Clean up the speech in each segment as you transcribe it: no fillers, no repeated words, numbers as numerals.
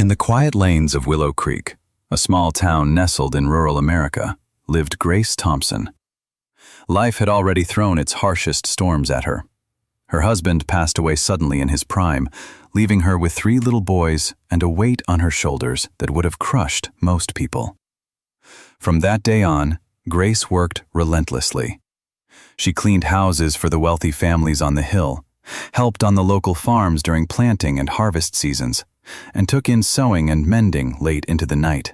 In the quiet lanes of Willow Creek, a small town nestled in rural America, lived Grace Thompson. Life had already thrown its harshest storms at her. Her husband passed away suddenly in his prime, leaving her with 3 little boys and a weight on her shoulders that would have crushed most people. From that day on, Grace worked relentlessly. She cleaned houses for the wealthy families on the hill, helped on the local farms during planting and harvest seasons, and took in sewing and mending late into the night.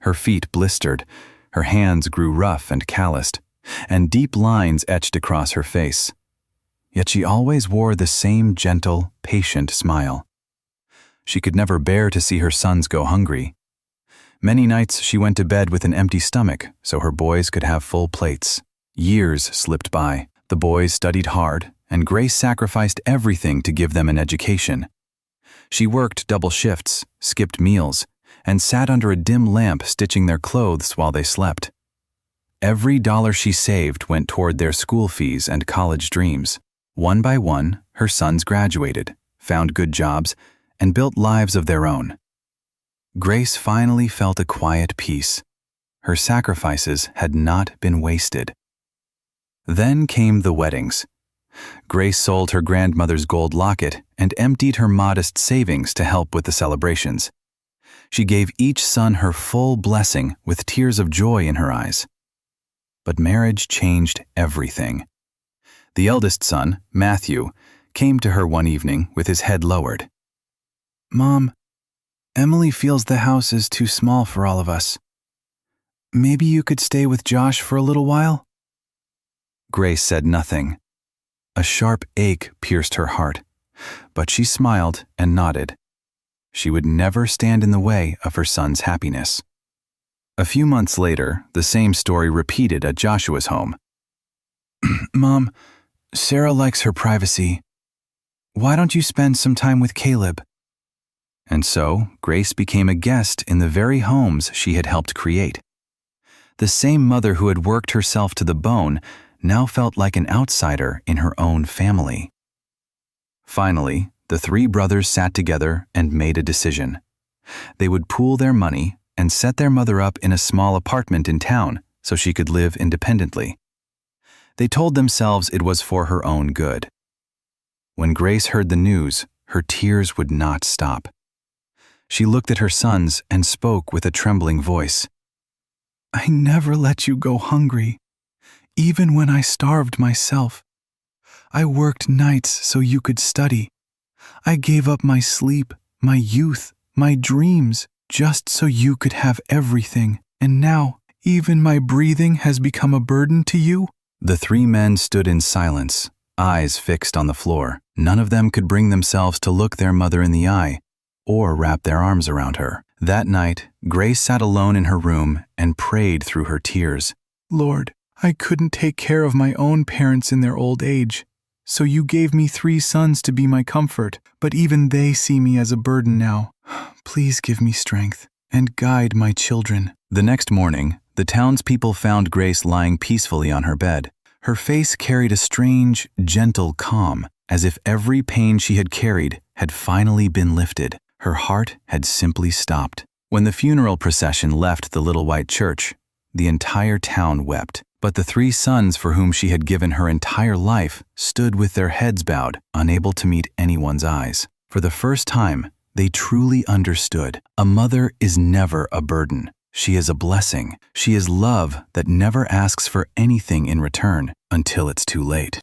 Her feet blistered, her hands grew rough and calloused, and deep lines etched across her face. Yet she always wore the same gentle, patient smile. She could never bear to see her sons go hungry. Many nights she went to bed with an empty stomach so her boys could have full plates. Years slipped by. The boys studied hard, and Grace sacrificed everything to give them an education. She worked double shifts, skipped meals, and sat under a dim lamp stitching their clothes while they slept. Every dollar she saved went toward their school fees and college dreams. One by one, her sons graduated, found good jobs, and built lives of their own. Grace finally felt a quiet peace. Her sacrifices had not been wasted. Then came the weddings. Grace sold her grandmother's gold locket and emptied her modest savings to help with the celebrations. She gave each son her full blessing with tears of joy in her eyes. But marriage changed everything. The eldest son, Matthew, came to her one evening with his head lowered. "Mom, Emily feels the house is too small for all of us. Maybe you could stay with Josh for a little while?" Grace said nothing. A sharp ache pierced her heart, but she smiled and nodded. She would never stand in the way of her son's happiness. A few months later, the same story repeated at Joshua's home. "Mom, Sarah likes her privacy. Why don't you spend some time with Caleb?" And so, Grace became a guest in the very homes she had helped create. The same mother who had worked herself to the bone now felt like an outsider in her own family. Finally, the 3 brothers sat together and made a decision. They would pool their money and set their mother up in a small apartment in town so she could live independently. They told themselves it was for her own good. When Grace heard the news, her tears would not stop. She looked at her sons and spoke with a trembling voice. "I never let you go hungry, even when I starved myself. I worked nights so you could study. I gave up my sleep, my youth, my dreams, just so you could have everything. And now, even my breathing has become a burden to you?" The 3 men stood in silence, eyes fixed on the floor. None of them could bring themselves to look their mother in the eye or wrap their arms around her. That night, Grace sat alone in her room and prayed through her tears. "Lord, I couldn't take care of my own parents in their old age, so you gave me 3 sons to be my comfort, but even they see me as a burden now. Please give me strength and guide my children." The next morning, the townspeople found Grace lying peacefully on her bed. Her face carried a strange, gentle calm, as if every pain she had carried had finally been lifted. Her heart had simply stopped. When the funeral procession left the little white church, the entire town wept. But the 3 sons for whom she had given her entire life stood with their heads bowed, unable to meet anyone's eyes. For the first time, they truly understood. A mother is never a burden. She is a blessing. She is love that never asks for anything in return until it's too late.